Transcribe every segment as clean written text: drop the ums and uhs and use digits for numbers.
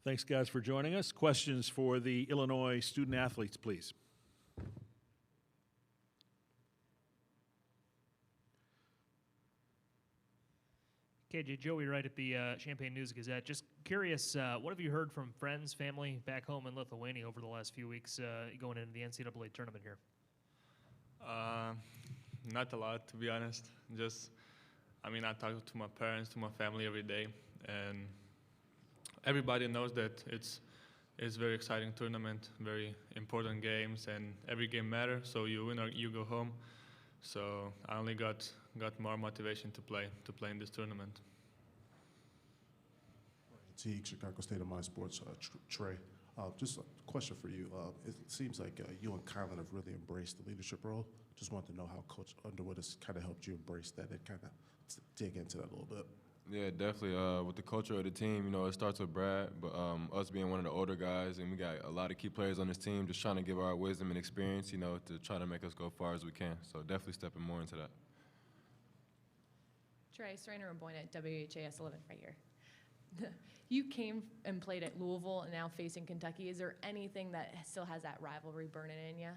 Thanks, guys, for joining us. Questions for the Illinois student athletes, please. KJ, Joey Wright at the Champaign News-Gazette. Just curious, what have you heard from friends, family back home in Lithuania over the last few weeks going into the NCAA tournament here? Not a lot, to be honest. I talk to my parents, to my family every day, and everybody knows that it's a very exciting tournament, very important games, and every game matters, so you win or you go home. So I only got more motivation to play in this tournament. Teague, Chicago State of Mind Sports, Trey. Just a question for you. It seems like you and Kylan have really embraced the leadership role. Just wanted to know how Coach Underwood has kind of helped you embrace that and kind of dig into that a little bit. Yeah, definitely. With the culture of the team, it starts with Brad, but us being one of the older guys, and we got a lot of key players on this team, just trying to give our wisdom and experience, to try to make us go as far as we can. So definitely stepping more into that. Trey, Serena Ramboyne at WHAS 11 right here. You came and played at Louisville and now facing Kentucky. Is there anything that still has that rivalry burning in you?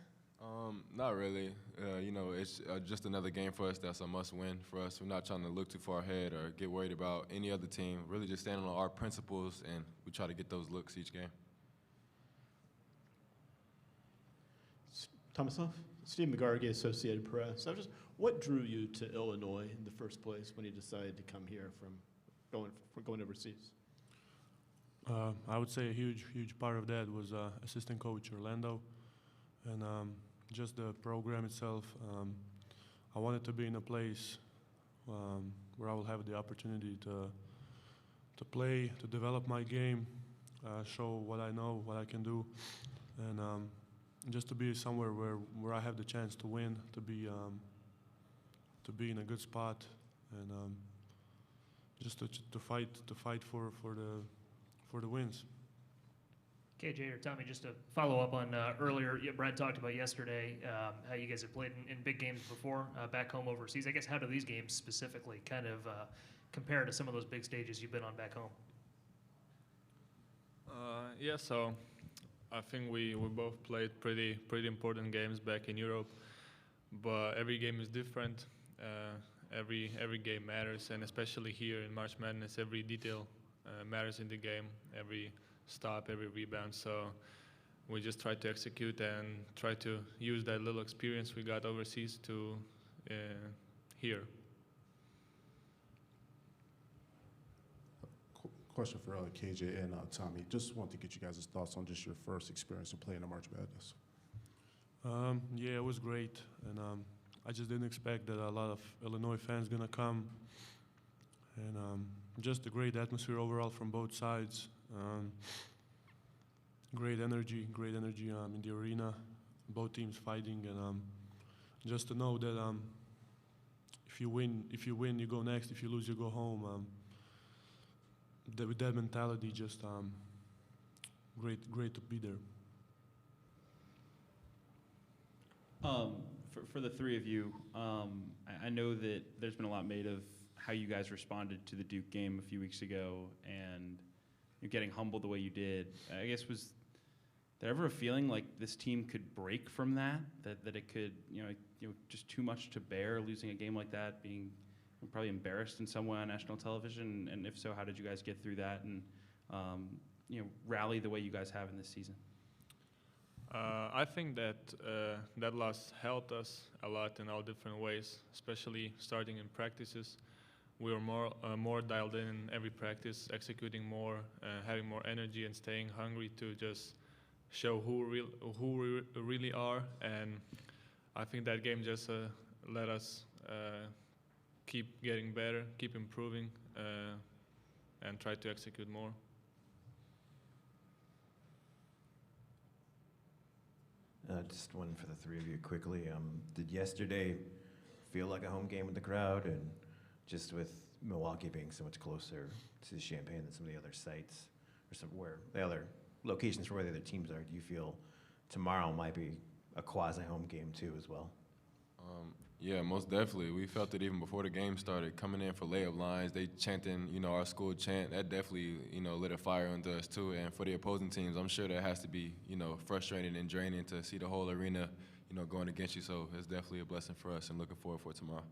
Not really. It's just another game for us that's a must-win for us. We're not trying to look too far ahead or get worried about any other team. Really just standing on our principles, and we try to get those looks each game. Tomasoff, Steve McGargy, Associated Press. What drew you to Illinois in the first place when you decided to come here from going overseas? I would say a huge part of that was assistant coach Orlando, and just the program itself. I wanted to be in a place where I will have the opportunity to play, to develop my game, show what I know, what I can do, and just to be somewhere where I have the chance to win, to be in a good spot, and just to fight for the wins. KJ or Tommy, just to follow up on earlier, Brad talked about yesterday how you guys have played in big games before back home overseas. I guess how do these games specifically kind of compare to some of those big stages you've been on back home? So I think we both played pretty important games back in Europe, but every game is different. Every game matters, and especially here in March Madness, every detail matters in the game. Every stop, every rebound. So we just try to execute and try to use that little experience we got overseas to here. Question for KJ and Tommy. Just want to get you guys' thoughts on just your first experience of playing in March Madness. Yeah, it was great, and I just didn't expect that a lot of Illinois fans gonna come, and just a great atmosphere overall from both sides. Great energy in the arena, both teams fighting, and just to know that if you win, you go next. If you lose, you go home. With that mentality, just great to be there. For the three of you, I know that there's been a lot made of how you guys responded to the Duke game a few weeks ago, and you're getting humbled the way you did. I guess, was there ever a feeling like this team could break from that it could, just too much to bear, losing a game like that, being probably embarrassed in some way on national television? And if so, how did you guys get through that and rally the way you guys have in this season? I think that that loss helped us a lot in all different ways, especially starting in practices. We were more dialed in every practice, executing more, having more energy, and staying hungry to just show who we really are. And I think that game just let us keep getting better, keep improving, and try to execute more. Just one for the three of you quickly. Did yesterday feel like a home game with the crowd, and just with Milwaukee being so much closer to Champaign than some of the other sites, or where the other locations for where the other teams are, do you feel tomorrow might be a quasi-home game too as well? Yeah, most definitely. We felt it even before the game started. Coming in for layup lines, they chanting, our school chant. That definitely, lit a fire under us too. And for the opposing teams, I'm sure that has to be, frustrating and draining to see the whole arena, going against you. So it's definitely a blessing for us, and looking forward for tomorrow.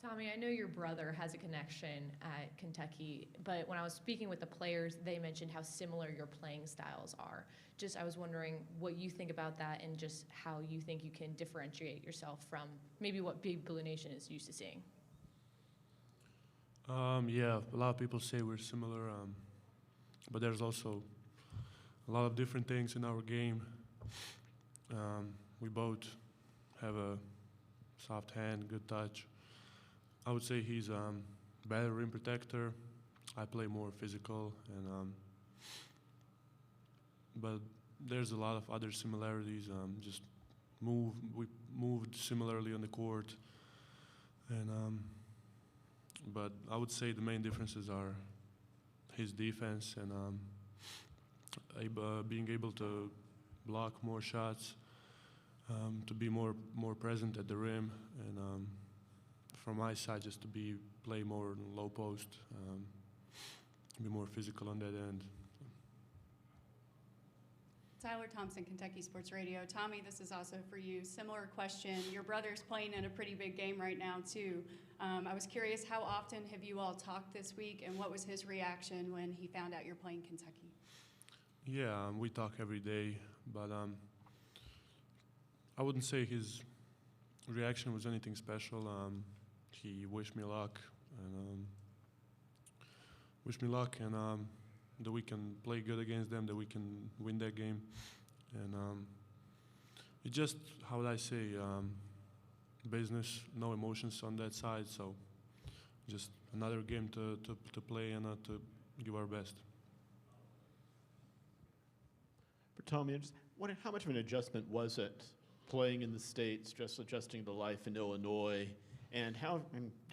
Tommy, I know your brother has a connection at Kentucky, but when I was speaking with the players, they mentioned how similar your playing styles are. I was wondering what you think about that and just how you think you can differentiate yourself from maybe what Big Blue Nation is used to seeing. Yeah, a lot of people say we're similar, but there's also a lot of different things in our game. We both have a soft hand, good touch. I would say he's better rim protector. I play more physical, and but there's a lot of other similarities. We moved similarly on the court, and but I would say the main differences are his defense and being able to block more shots, to be more present at the rim, and from my side just to play more in low post, be more physical on that end. Tyler Thompson, Kentucky Sports Radio. Tommy, this is also for you. Similar question. Your brother's playing in a pretty big game right now, too. I was curious, how often have you all talked this week, and what was his reaction when he found out you're playing Kentucky? Yeah, we talk every day, but I wouldn't say his reaction was anything special. He wished me luck, and that we can play good against them, that we can win that game. And it's just, how would I say, business, no emotions on that side. So just another game to play and to give our best. For Tommy, I just wondered how much of an adjustment was it playing in the States, just adjusting to life in Illinois, and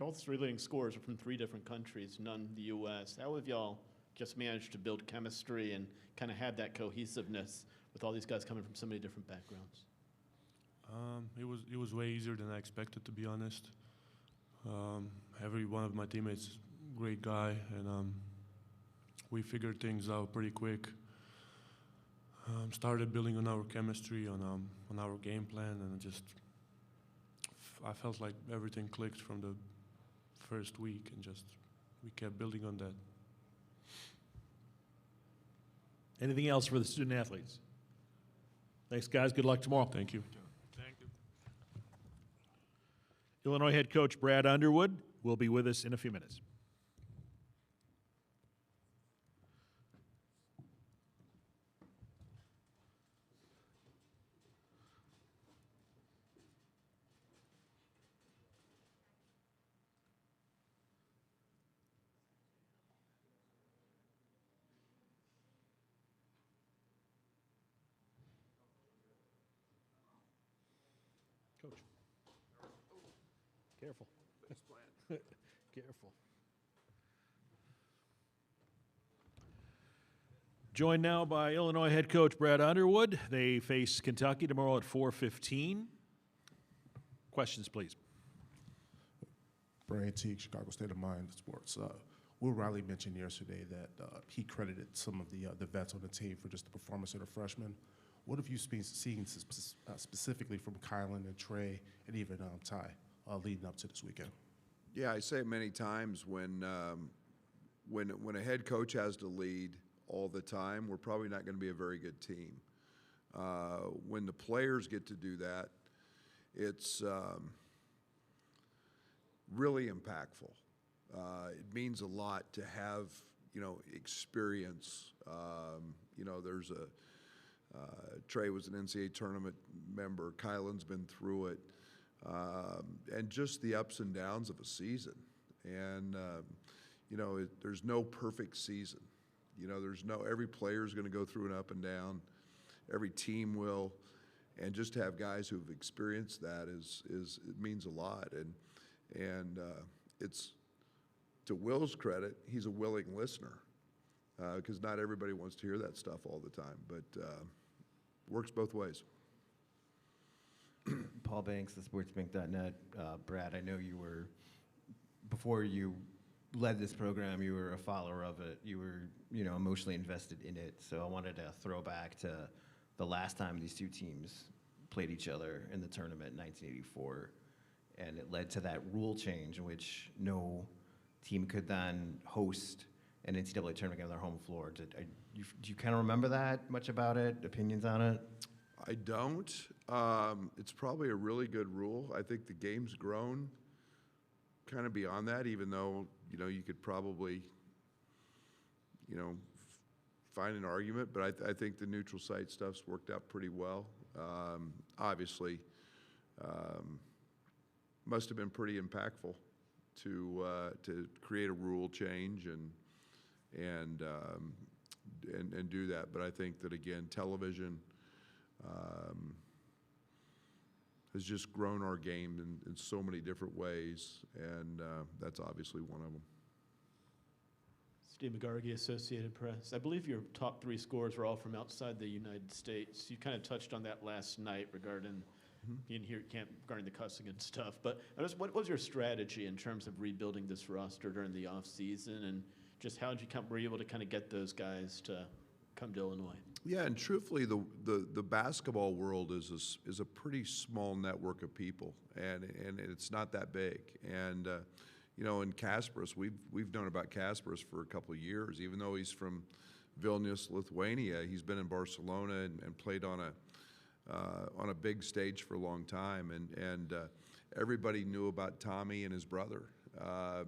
all three leading scorers are from three different countries, none the U.S. How have y'all just managed to build chemistry and kind of have that cohesiveness with all these guys coming from so many different backgrounds? It was way easier than I expected, to be honest. Every one of my teammates, great guy, and we figured things out pretty quick. Started building on our chemistry, on our game plan, and I felt like everything clicked from the first week, and we kept building on that. Anything else for the student athletes? Thanks, guys. Good luck tomorrow. Thank you. Thank you. Illinois head coach Brad Underwood will be with us in a few minutes. Coach. Careful. Careful. Joined now by Illinois head coach Brad Underwood. They face Kentucky tomorrow at 4:15. Questions, please. Brian Teague, Chicago State of Mind Sports. Will Riley mentioned yesterday that he credited some of the vets on the team for just the performance of the freshmen. What have you seen specifically from Kylan and Trey and even Ty leading up to this weekend? Yeah, I say it many times when a head coach has to lead all the time, we're probably not going to be a very good team. When the players get to do that, it's really impactful. It means a lot to have, experience. There's Trey was an NCAA Tournament member. Kylan's been through it. And just the ups and downs of a season. And, there's no perfect season. Every player is going to go through an up and down. Every team will. And just to have guys who've experienced that it means a lot. And it's, to Will's credit, he's a willing listener. Because not everybody wants to hear that stuff all the time. But works both ways. Paul Banks, the sportsbank.net. Brad, I know you were, before you led this program, you were a follower of it. You were, emotionally invested in it. So I wanted to throw back to the last time these two teams played each other in the tournament in 1984. And it led to that rule change in which no team could then host an NCAA tournament on their home floor. Do you kind of remember that much about it? Opinions on it? I don't. It's probably a really good rule. I think the game's grown kind of beyond that, even though, you could probably, find an argument. But I think the neutral site stuff's worked out pretty well. Obviously, must have been pretty impactful to create a rule change and do that. But I think that, again, television has just grown our game in so many different ways, and that's obviously one of them. Steve McGargy, Associated Press. I believe your top 3 scores were all from outside the United States. You kind of touched on that last night regarding being here at camp, regarding the cussing and stuff. But what was your strategy in terms of rebuilding this roster during the off season, and just how did you were you able to kind of get those guys to come to Illinois? Yeah, and truthfully, the basketball world is a pretty small network of people, and it's not that big. And in Kasparas, we've known about Kasparas for a couple of years. Even though he's from Vilnius, Lithuania, he's been in Barcelona and played on a big stage for a long time. And everybody knew about Tommy and his brother, the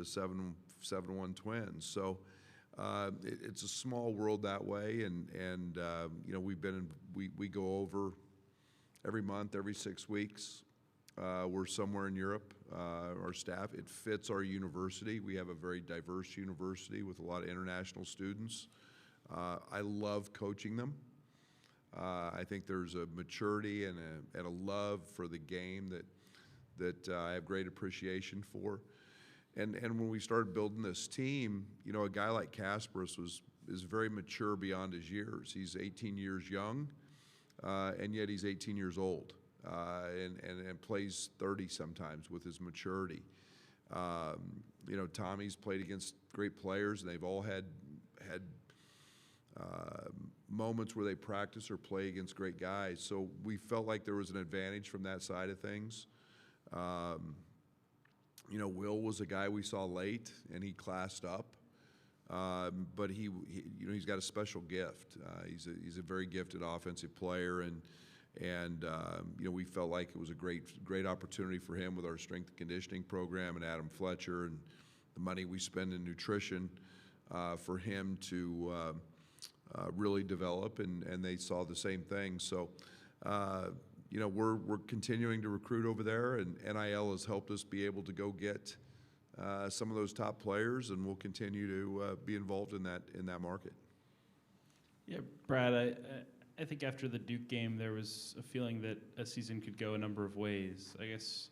7'1" twins. So. It's a small world that way, and we go over every month, every 6 weeks. We're somewhere in Europe. Our staff, it fits our university. We have a very diverse university with a lot of international students. I love coaching them. I think there's a maturity and a love for the game that I have great appreciation for. And when we started building this team, a guy like Kasparas is very mature beyond his years. He's 18 years young, and yet he's 18 years old, and plays 30 sometimes with his maturity. Tommy's played against great players, and they've all had moments where they practice or play against great guys. So we felt like there was an advantage from that side of things. Will was a guy we saw late, and he classed up. But he's got a special gift. He's a very gifted offensive player, and we felt like it was a great opportunity for him with our strength and conditioning program and Adam Fletcher and the money we spend in nutrition for him to really develop, and they saw the same thing. So. We're continuing to recruit over there, and NIL has helped us be able to go get some of those top players, and we'll continue to be involved in that market. Yeah, Brad, I think after the Duke game, there was a feeling that a season could go a number of ways. I guess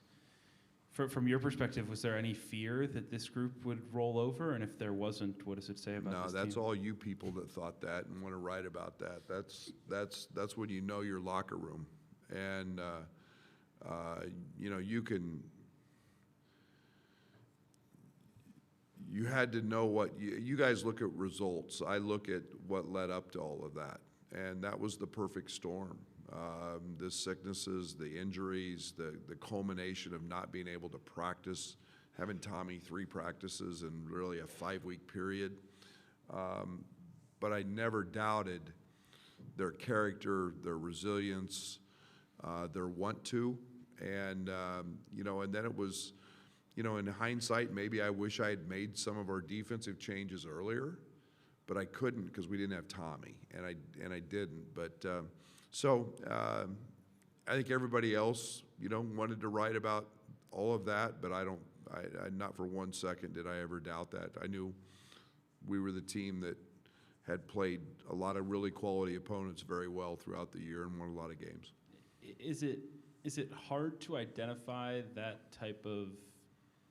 from your perspective, was there any fear that this group would roll over? And if there wasn't, what does it say about this team? No, that's all you people that thought that and want to write about that. That's when you know your locker room. And, you had to know what, you guys look at results. I look at what led up to all of that. And that was the perfect storm. The sicknesses, the injuries, the culmination of not being able to practice, having Tommy 3 practices in really a 5-week period. But I never doubted their character, their resilience, their want to, and then it was, in hindsight, maybe I wish I had made some of our defensive changes earlier, but I couldn't because we didn't have Tommy, and I didn't. But I think everybody else, wanted to write about all of that, but I not for 1 second did I ever doubt that. I knew we were the team that had played a lot of really quality opponents very well throughout the year and won a lot of games. Is it hard to identify that type of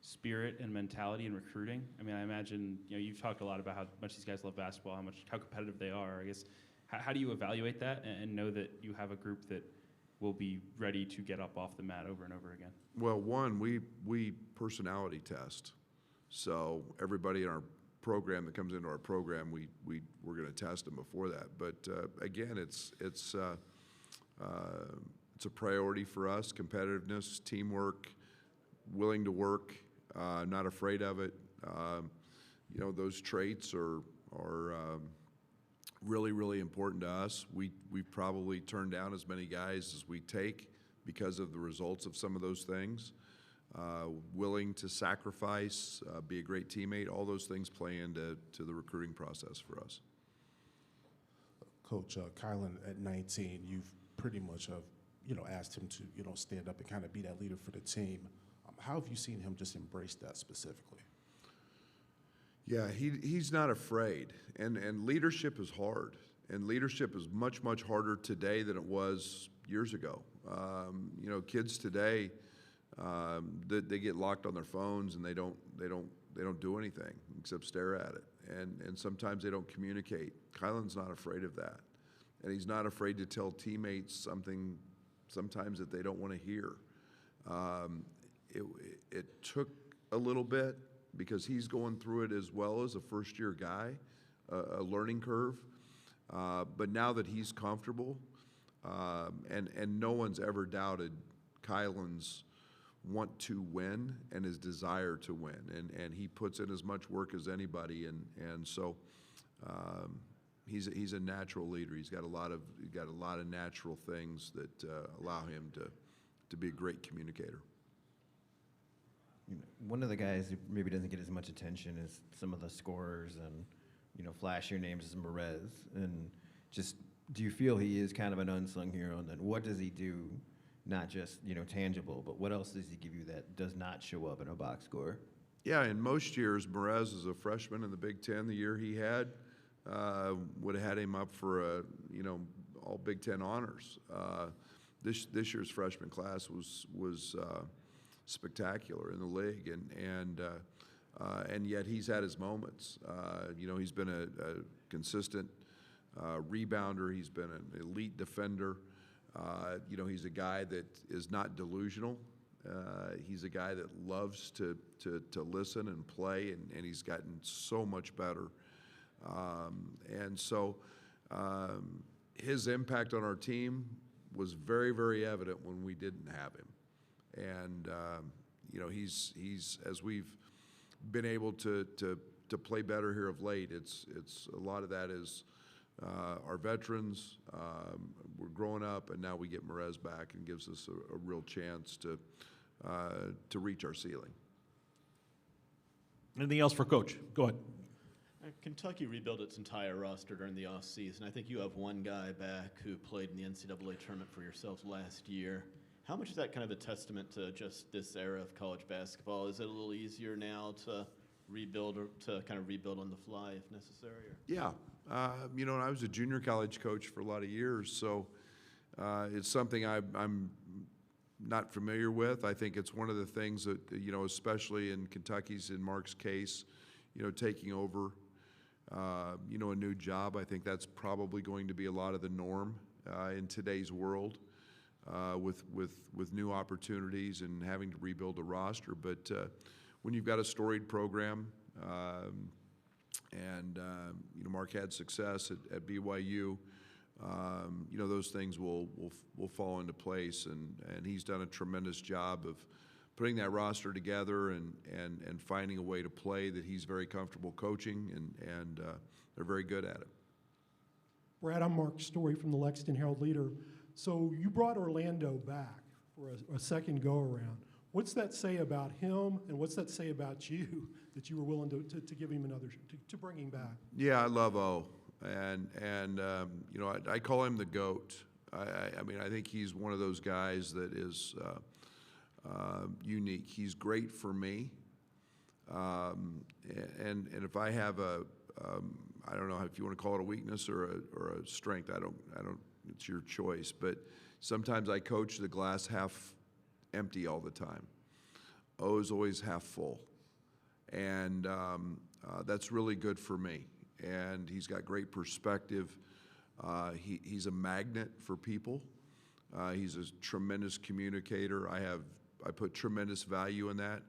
spirit and mentality in recruiting? I mean, I imagine you've talked a lot about how much these guys love basketball, how competitive they are. I guess how do you evaluate that and know that you have a group that will be ready to get up off the mat over and over again? Well, one, we personality test. So everybody in our program that comes into our program, we're going to test them before that. But again, it's a priority for us: competitiveness, teamwork, willing to work, not afraid of it. You know, those traits are really, really important to us. We've probably turned down as many guys as we take because of the results of some of those things. Willing to sacrifice, be a great teammate, all those things play into the recruiting process for us. Coach, Kylan at 19, you've pretty much asked him to, stand up and kind of be that leader for the team. How have you seen him just embrace that specifically? Yeah, he's not afraid, and leadership is hard, and leadership is much, much harder today than it was years ago. Kids today, they get locked on their phones and they don't do anything except stare at it, and sometimes they don't communicate. Kylan's not afraid of that, and he's not afraid to tell teammates something sometimes that they don't want to hear. It took a little bit, because he's going through it as well as a first-year guy, a learning curve. But now that he's comfortable, and no one's ever doubted Kylan's want to win and his desire to win, and he puts in as much work as anybody, and so he's a natural leader. He's got a lot of natural things that allow him to be a great communicator. One of the guys who maybe doesn't get as much attention as some of the scorers and, flashier names as Merez. And just, do you feel he is kind of an unsung hero? And then what does he do, not just, tangible, but what else does he give you that does not show up in a box score? Yeah, in most years, Merez is a freshman in the Big Ten. The year he had, would have had him up for all Big Ten honors. This year's freshman class was spectacular in the league, and yet he's had his moments. He's been a consistent rebounder. He's been an elite defender. He's a guy that is not delusional. He's a guy that loves to listen and play, and he's gotten so much better. And so his impact on our team was very, very evident when we didn't have him. And he's as we've been able to play better here of late. It's a lot of that is our veterans. We're growing up, and now we get Merez back, and gives us a real chance to reach our ceiling. Anything else for Coach? Go ahead. Kentucky rebuilt its entire roster during the offseason. I think you have one guy back who played in the NCAA tournament for yourselves last year. How much is that kind of a testament to just this era of college basketball? Is it a little easier now to rebuild, or to kind of rebuild on the fly if necessary? Or? Yeah. I was a junior college coach for a lot of years, so it's something I'm not familiar with. I think it's one of the things that, especially in Kentucky's, in Mark's case, taking over, a new job, I think that's probably going to be a lot of the norm in today's world. With new opportunities and having to rebuild a roster. But when you've got a storied program, and Mark had success at BYU, those things will fall into place, and he's done a tremendous job of putting that roster together and finding a way to play that he's very comfortable coaching, and they're very good at it. Brad, I'm Mark Story from the Lexington Herald-Leader. So you brought Orlando back for a second go-around. What's that say about him, and what's that say about you, that you were willing to give him another, to bring him back? Yeah, I love O, and I call him the GOAT. I think he's one of those guys that is unique. He's great for me, and if I have I don't know if you want to call it a weakness or a strength. I don't. It's your choice. But sometimes I coach the glass half empty all the time. O is always half full, and that's really good for me. And he's got great perspective. He's a magnet for people. He's a tremendous communicator. I put tremendous value in that.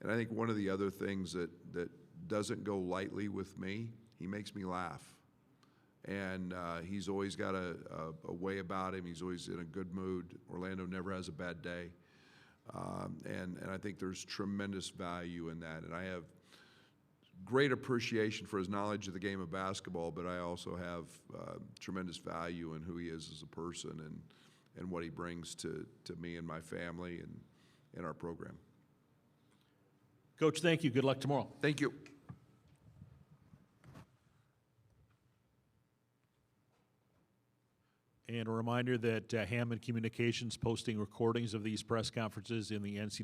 And I think one of the other things that doesn't go lightly with me, he makes me laugh. And he's always got a way about him. He's always in a good mood. Orlando never has a bad day. And I think there's tremendous value in that. And I have great appreciation for his knowledge of the game of basketball, but I also have tremendous value in who he is as a person and what he brings to me and my family and our program. Coach, thank you. Good luck tomorrow. Thank you. And a reminder that Hammond Communications posting recordings of these press conferences in the NCAA